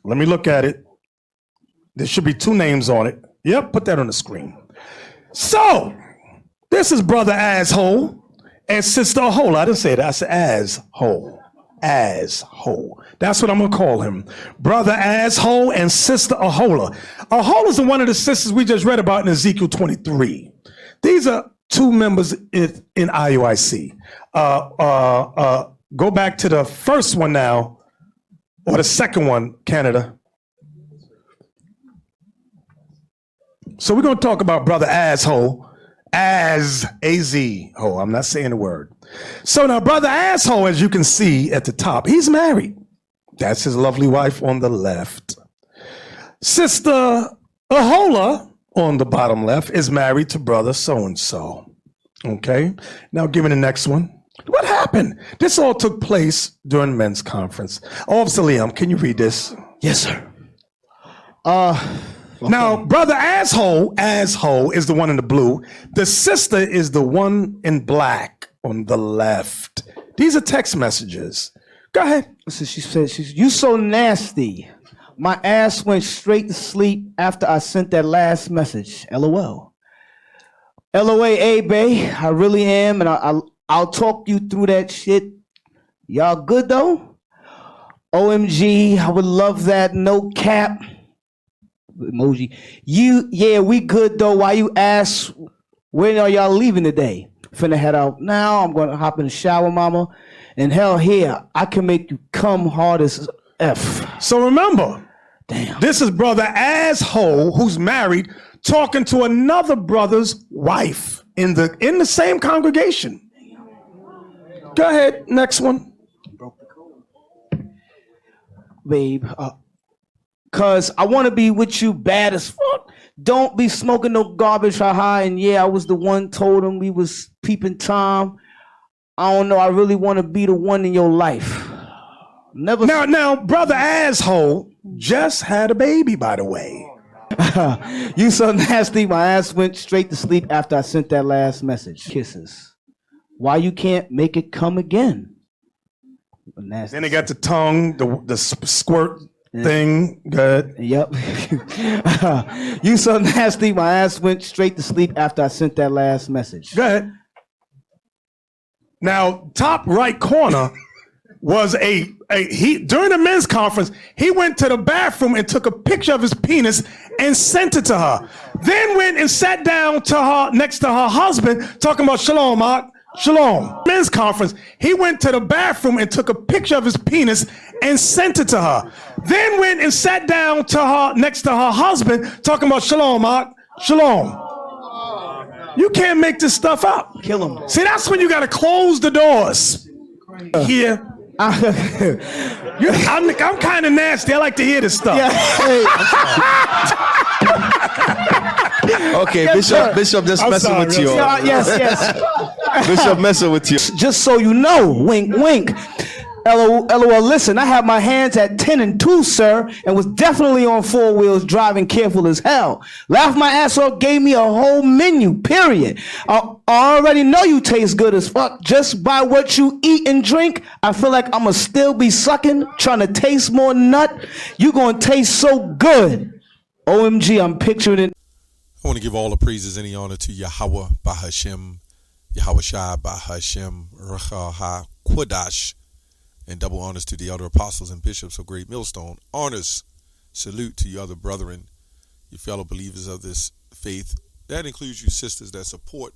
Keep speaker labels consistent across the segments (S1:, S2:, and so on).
S1: Let me look at it. There should be 2 names on it. Yep, put that on the screen. So, this is Brother Asshole and Sister Ahola. I didn't say that. I said Asshole. Asshole. That's what I'm going to call him. Brother Asshole and Sister Ahola. Ahola's one of the sisters we just read about in Ezekiel 23. These are 2 members in IUIC. Go back to the first one now, or the second one, Canada. So we're going to talk about Brother Asshole, A-Z-O. I'm not saying the word. So now Brother Asshole, as you can see at the top, he's married. That's his lovely wife on the left. Sister Ahola on the bottom left is married to Brother so-and-so. Okay, now give me the next one. What happened? This all took place during men's conference. Officer Liam, can you read this?
S2: Yes, sir.
S1: Okay. Now, Brother Asshole is the one in the blue. The sister is the one in black on the left. These are text messages. Go ahead.
S2: So she said, "You so nasty. My ass went straight to sleep after I sent that last message. LOL. LOA, bae. I really am, and I'll talk you through that shit. Y'all good though? OMG, I would love that. No cap. Emoji. Yeah, we good though. Why you ask when are y'all leaving today? Finna head out now. I'm gonna hop in the shower, mama. And hell here, I can make you come hard as F."
S1: So remember,
S2: damn,
S1: this is Brother Asshole who's married talking to another brother's wife in the same congregation. Go ahead, next one.
S2: Babe, cause I wanna be with you bad as fuck. Don't be smoking no garbage, haha. And yeah, I was the one told him we was peeping Tom. I don't know, I really wanna be the one in your life. Never.
S1: Now, Brother Asshole just had a baby, by the way.
S2: You so nasty, my ass went straight to sleep after I sent that last message. Kisses. Why you can't make it come again? Nasty.
S1: Then they got the tongue, the squirt thing. Good.
S2: Yep. You so nasty, my ass went straight to sleep after I sent that last message.
S1: Go ahead. Now, top right corner was he during the men's conference, he went to the bathroom and took a picture of his penis and sent it to her. Then went and sat down to her next to her husband, talking about shalom, Mark. Shalom. Men's conference, he went to the bathroom and took a picture of his penis and sent it to her. Then went and sat down to her next to her husband, talking about shalom, Mark. Shalom. You can't make this stuff up.
S2: Kill him.
S1: See, that's when you got to close the doors. Here. I'm kind of nasty. I like to hear this stuff.
S2: Yeah.
S3: Okay, Bishop just messing with you.
S2: Yes.
S3: Bishop messing with you.
S2: Just so you know, wink, wink. LOL, listen, I had my hands at 10 and 2, sir, and was definitely on 4 wheels driving careful as hell. Laughed my ass off, gave me a whole menu, period. I already know you taste good as fuck. Just by what you eat and drink, I feel like I'ma still be sucking, trying to taste more nut. You gonna taste so good. OMG, I'm picturing it.
S4: I want to give all the praises and the honor to Yahweh Bahashem, Yahweh Shai Bahashem, Ruach HaKodesh, and double honors to the other apostles and bishops of Great Millstone. Honors, salute to your other brethren, your fellow believers of this faith. That includes you sisters that support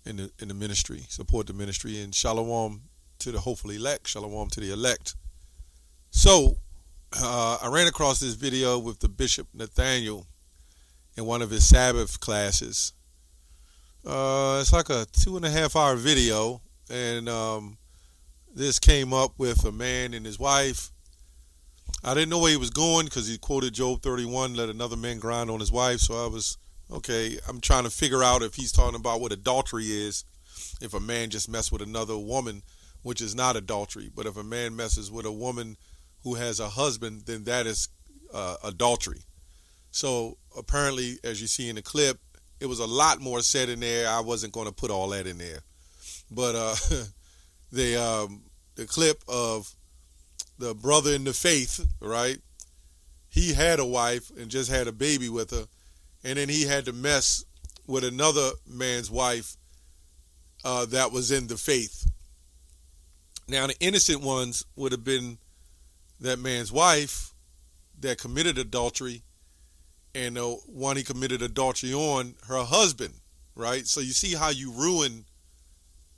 S4: in the ministry, support the ministry, and shalom to the hopefully elect, shalom to the elect. So, I ran across this video with the Bishop Nathaniel in one of his Sabbath classes. It's like a 2.5-hour video, and this came up with a man and his wife. I didn't know where he was going because he quoted Job 31, let another man grind on his wife. So I was, okay, I'm trying to figure out if he's talking about what adultery is. If a man just messes with another woman, which is not adultery. But if a man messes with a woman who has a husband, then that is adultery. So apparently, as you see in the clip, it was a lot more said in there. I wasn't going to put all that in there. But the clip of the brother in the faith, right, he had a wife and just had a baby with her, and then he had to mess with another man's wife that was in the faith. Now, the innocent ones would have been that man's wife that committed adultery, and the one he committed adultery on, her husband, right? So you see how you ruin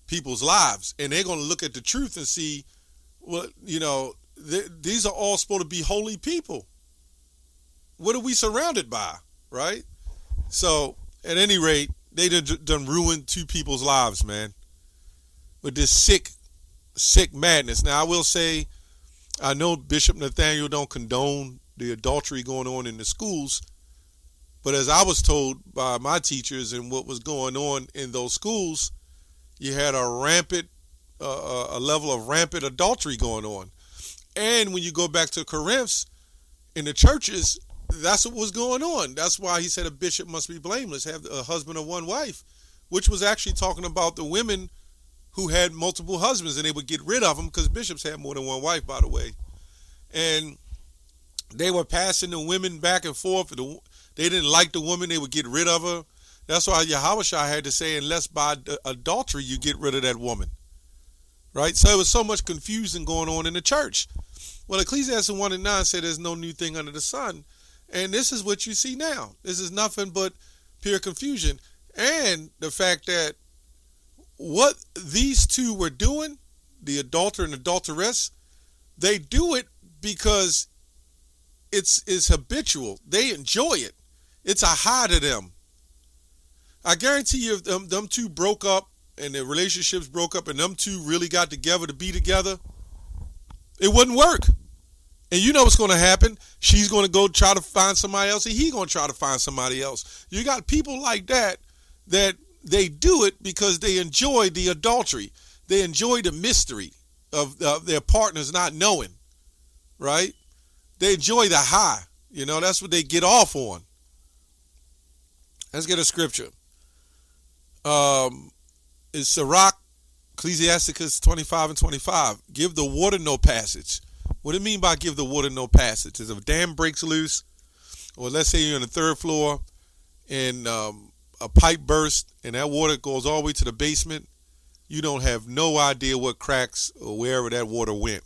S4: people's lives, and they're going to look at the truth and see, well, you know, these are all supposed to be holy people. What are we surrounded by, right? So, at any rate, they done ruined two people's lives, man, with this sick madness. Now, I will say, I know Bishop Nathaniel don't condone the adultery going on in the schools, but as I was told by my teachers and what was going on in those schools, you had a level of rampant adultery going on. And when you go back to Corinth, in the churches, that's what was going on. That's why he said a bishop must be blameless, have a husband of one wife, which was actually talking about the women who had multiple husbands, and they would get rid of them because bishops had more than one wife, by the way. And they were passing the women back and forth. They didn't like the woman, they would get rid of her. That's why Yahushua had to say, unless by adultery you get rid of that woman. Right? So there was so much confusion going on in the church. Well, Ecclesiastes 1:9 said there's no new thing under the sun. And this is what you see now. This is nothing but pure confusion. And the fact that what these two were doing, the adulterer and adulteress, they do it because it's habitual. They enjoy it. It's a high to them. I guarantee you if them two broke up and their relationships broke up and them two really got together to be together, it wouldn't work. And you know what's going to happen. She's going to go try to find somebody else, and he's going to try to find somebody else. You got people like that they do it because they enjoy the adultery. They enjoy the mystery of their partners not knowing, right? They enjoy the high. You know, that's what they get off on. Let's get a scripture. It's Sirach, Ecclesiasticus 25:25. Give the water no passage. What do you mean by give the water no passage? Is if a dam breaks loose, or let's say you're on the third floor and a pipe bursts and that water goes all the way to the basement, you don't have no idea what cracks or wherever that water went.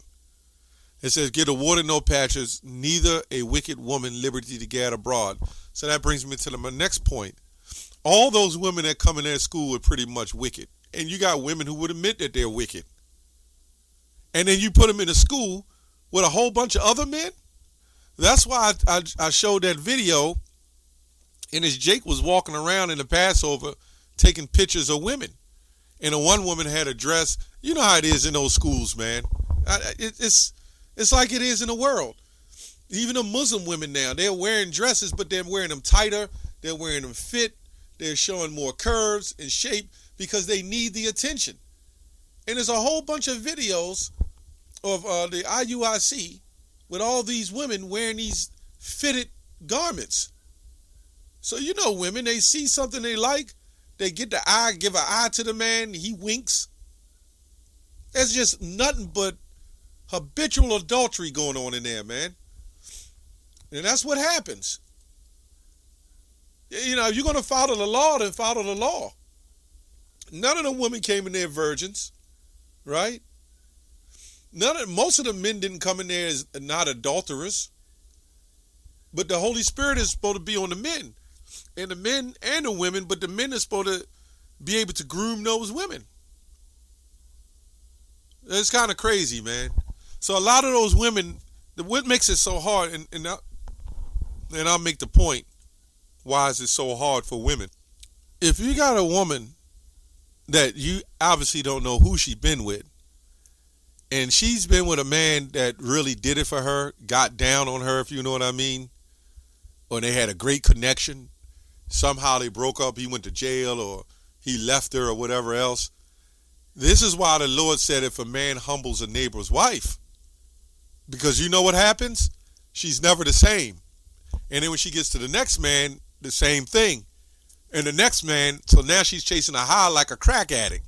S4: It says, give the water no passage, neither a wicked woman liberty to gad abroad. So that brings me to my next point. All those women that come in their school are pretty much wicked. And you got women who would admit that they're wicked. And then you put them in a school with a whole bunch of other men. That's why I showed that video. And as Jake was walking around in the Passover taking pictures of women. And the one woman had a dress. You know how it is in those schools, man. It's like it is in the world. Even the Muslim women now, they're wearing dresses, but they're wearing them tighter. They're wearing them fit. They're showing more curves and shape because they need the attention. And there's a whole bunch of videos of the Iuic with all these women wearing these fitted garments. So you know women, they see something they like, they get the eye, give an eye to the man, he winks. There's just nothing but habitual adultery going on in there, man. And that's what happens. You know, if you're going to follow the law, then follow the law. None of the women came in there virgins, right? Most of the men didn't come in there as not adulterers. But the Holy Spirit is supposed to be on the men. And the men and the women, but the men are supposed to be able to groom those women. It's kind of crazy, man. So a lot of those women, what makes it so hard, and I'll make the point, why is it so hard for women? If you got a woman that you obviously don't know who she's been with, and she's been with a man that really did it for her, got down on her, if you know what I mean, or they had a great connection, somehow they broke up, he went to jail, or he left her, or whatever else. This is why the Lord said if a man humbles a neighbor's wife, because you know what happens? She's never the same. And then when she gets to the next man, the same thing. And the next man, so now she's chasing a high like a crack addict.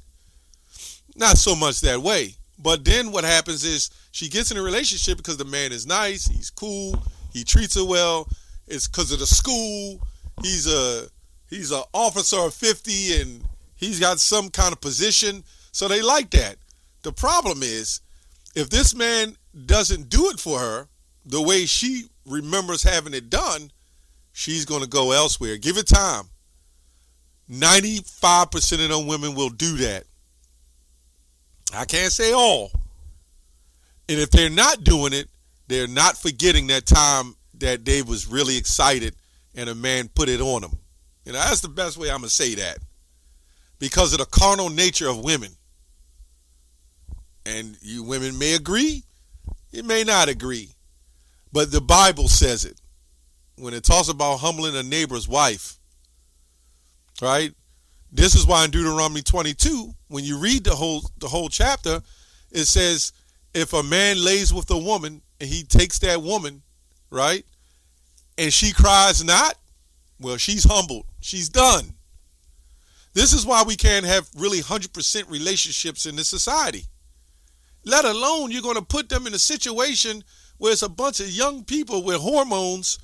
S4: Not so much that way. But then what happens is she gets in a relationship because the man is nice, he's cool, He treats her well. It's because of the school. He's a officer of 50 and he's got some kind of position. So they like that. The problem is, if this man doesn't do it for her the way she remembers having it done, she's going to go elsewhere. Give it time. 95% of them women will do that. I can't say all. And if they're not doing it, they're not forgetting that time that they was really excited and a man put it on them. You know, that's the best way I'm going to say that. Because of the carnal nature of women. And you women may agree, you may not agree. But the Bible says it. When it talks about humbling a neighbor's wife, right? This is why in Deuteronomy 22, when you read the whole chapter, it says, if a man lays with a woman and he takes that woman, right, and she cries not, well, she's humbled. She's done. This is why we can't have really 100% relationships in this society. Let alone you're going to put them in a situation where it's a bunch of young people with hormones,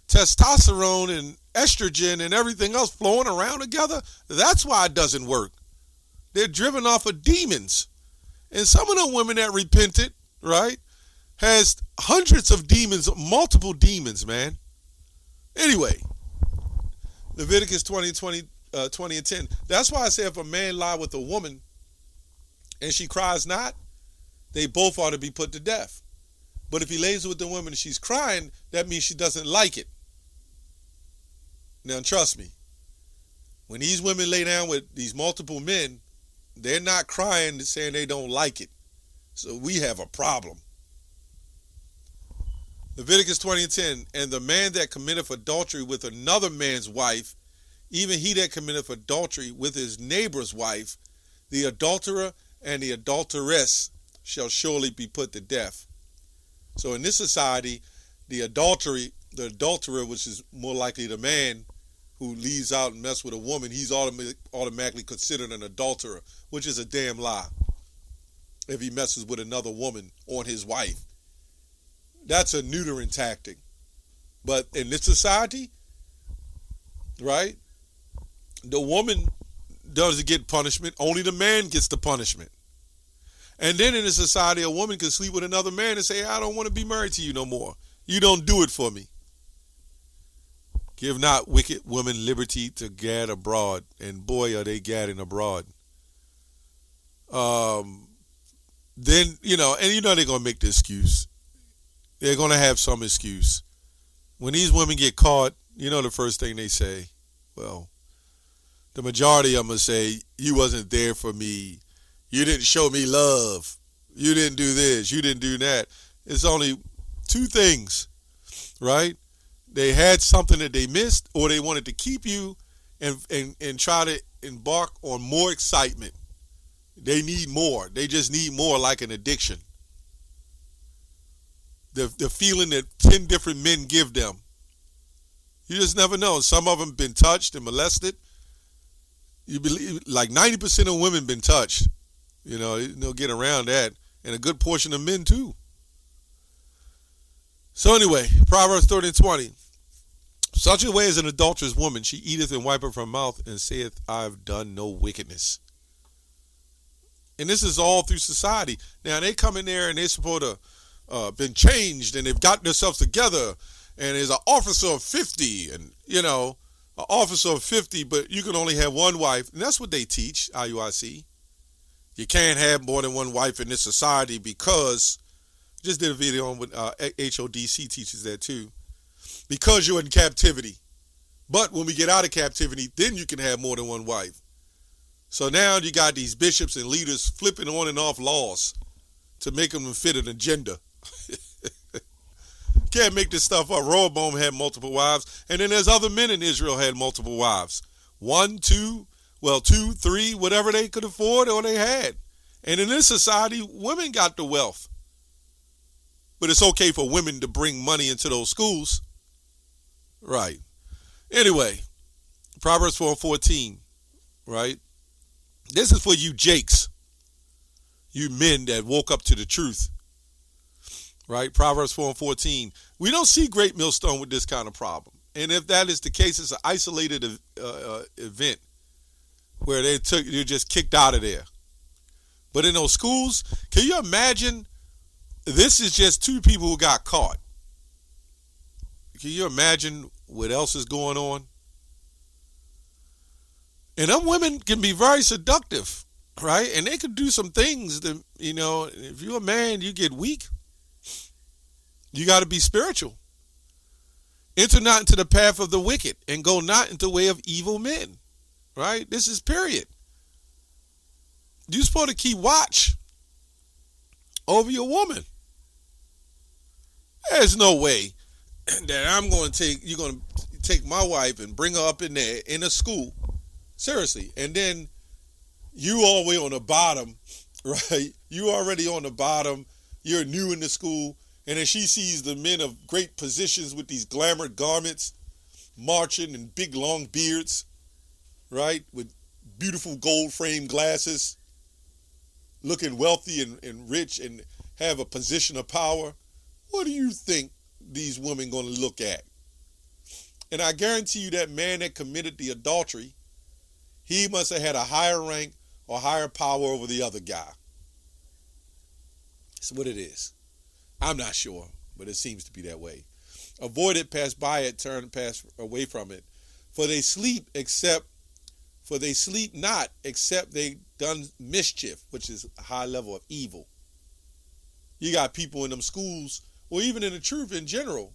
S4: testosterone and estrogen and everything else flowing around together. That's why it doesn't work. They're driven off of demons. And some of the women that repented, right, has hundreds of demons, multiple demons, man. Anyway, Leviticus 20 and 10. That's why I say if a man lie with a woman and she cries not, they both ought to be put to death. But if he lays with the woman and she's crying, that means she doesn't like it. Now, trust me, when these women lay down with these multiple men, they're not crying and saying they don't like it. So we have a problem. Leviticus 20 and 10, and the man that committeth adultery with another man's wife, even he that committeth adultery with his neighbor's wife, the adulterer and the adulteress shall surely be put to death. So in this society, the adulterer, which is more likely the man who leaves out and mess with a woman, he's automatically considered an adulterer, which is a damn lie. If he messes with another woman on his wife, that's a neutering tactic. But in this society, right, the woman doesn't get punishment. Only the man gets the punishment. And then in a society, a woman can sleep with another man and say, I don't want to be married to you no more. You don't do it for me. Give not wicked women liberty to gad abroad. And boy, are they gadding abroad. Then, they're going to make the excuse. They're going to have some excuse. When these women get caught, the first thing they say, well, the majority of them will say, you wasn't there for me. You didn't show me love. You didn't do this. You didn't do that. It's only two things, right? They had something that they missed, or they wanted to keep you and try to embark on more excitement. They need more. They just need more, like an addiction. The feeling that 10 different men give them. You just never know. Some of them been touched and molested. You believe like 90% of women been touched. They'll get around that. And a good portion of men too. So anyway, Proverbs 30 and 20. Such a way as an adulterous woman, she eateth and wipeth her mouth and saith, I've done no wickedness. And this is all through society. Now they come in there and they're supposed to been changed and they've gotten themselves together. And there's an officer of 50 and, an officer of 50, but you can only have one wife. And that's what they teach, IUIC. You can't have more than one wife in this society because, just did a video on what HODC teaches that too, because you're in captivity. But when we get out of captivity, then you can have more than one wife. So now you got these bishops and leaders flipping on and off laws to make them fit an agenda. Can't make this stuff up. Rehoboam had multiple wives, and then there's other men in Israel had multiple wives. 1, 2, 2, 3, whatever they could afford or they had. And in this society, women got the wealth. But it's okay for women to bring money into those schools. Right. Anyway, Proverbs 4:14, right? This is for you Jakes, you men that woke up to the truth. right? Proverbs 4:14. We don't see Great Millstone with this kind of problem. And if that is the case, it's an isolated event where you're just kicked out of there. But in those schools, can you imagine? This is just two people who got caught. Can you imagine what else is going on? And them women can be very seductive, right? And they could do some things that, if you're a man, you get weak. You got to be spiritual. Enter not into the path of the wicked, and go not into the way of evil men, right? This is period. You're supposed to keep watch over your woman. There's no way that you're going to take my wife and bring her up in there in a school. Seriously. And then you all the way on the bottom, right? You already on the bottom. You're new in the school. And then she sees the men of great positions with these glamour garments, marching and big long beards, right? With beautiful gold framed glasses, looking wealthy and rich and have a position of power. What do you think these women going to look at? And I guarantee you that man that committed the adultery, he must have had a higher rank or higher power over the other guy. That's what it is. I'm not sure, but it seems to be that way. Avoid it, pass by it, pass away from it. For they sleep not, except they done mischief, which is a high level of evil. You got people in them schools, or even in the truth in general.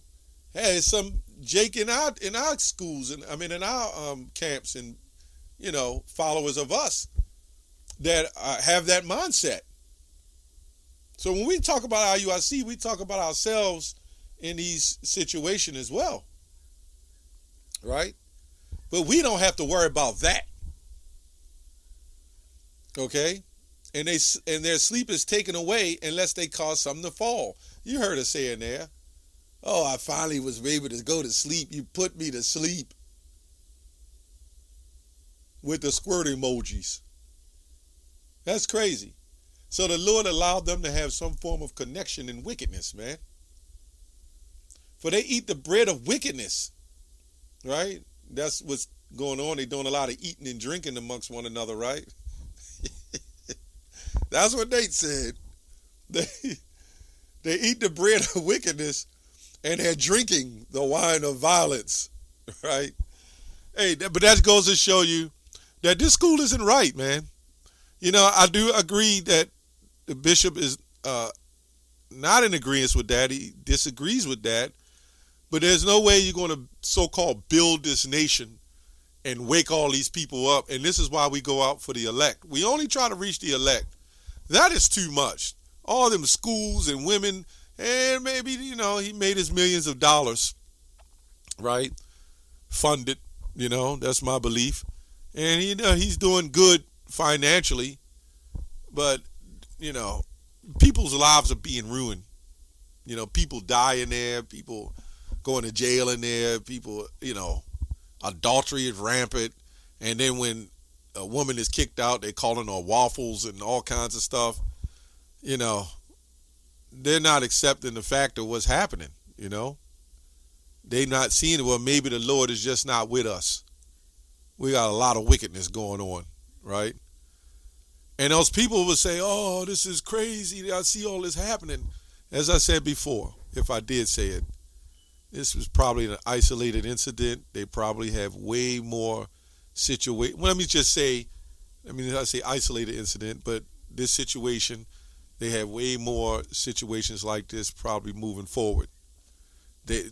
S4: Hey, some Jake in our schools, and in our camps, and followers of us that have that mindset. So when we talk about IUIC, we talk about ourselves in these situations as well, right? But we don't have to worry about that, okay? And their sleep is taken away unless they cause something to fall. You heard us saying there, oh, I finally was able to go to sleep. You put me to sleep with the squirt emojis. That's crazy. So the Lord allowed them to have some form of connection in wickedness, man. For they eat the bread of wickedness, right? That's what's going on. They're doing a lot of eating and drinking amongst one another, right? That's what Nate said. They eat the bread of wickedness, and they're drinking the wine of violence, right? Hey, but that goes to show you that this school isn't right, man. I do agree that the bishop is not in agreement with that. He disagrees with that. But there's no way you're going to so-called build this nation and wake all these people up. And this is why we go out for the elect. We only try to reach the elect. That is too much. All them schools and women, and maybe, he made his millions of dollars, right? Funded, that's my belief. And, he's doing good financially. But, people's lives are being ruined. People die in there, people going to jail in there, people, adultery is rampant. And then when a woman is kicked out, they calling her waffles and all kinds of stuff. They're not accepting the fact of what's happening, They're not seeing it. Well, maybe the Lord is just not with us. We got a lot of wickedness going on, right? And those people would say, oh, this is crazy. I see all this happening. As I said before, if I did say it, this was probably an isolated incident. They probably have way more situation. Well, let me just say, I say isolated incident, but this situation, they have way more situations like this probably moving forward.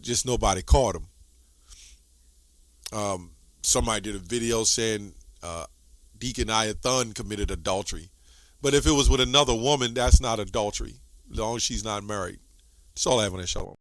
S4: Just nobody caught them. Somebody did a video saying Deacon Iuic committed adultery. But if it was with another woman, that's not adultery, as long as she's not married. That's all I have on that. Shalom.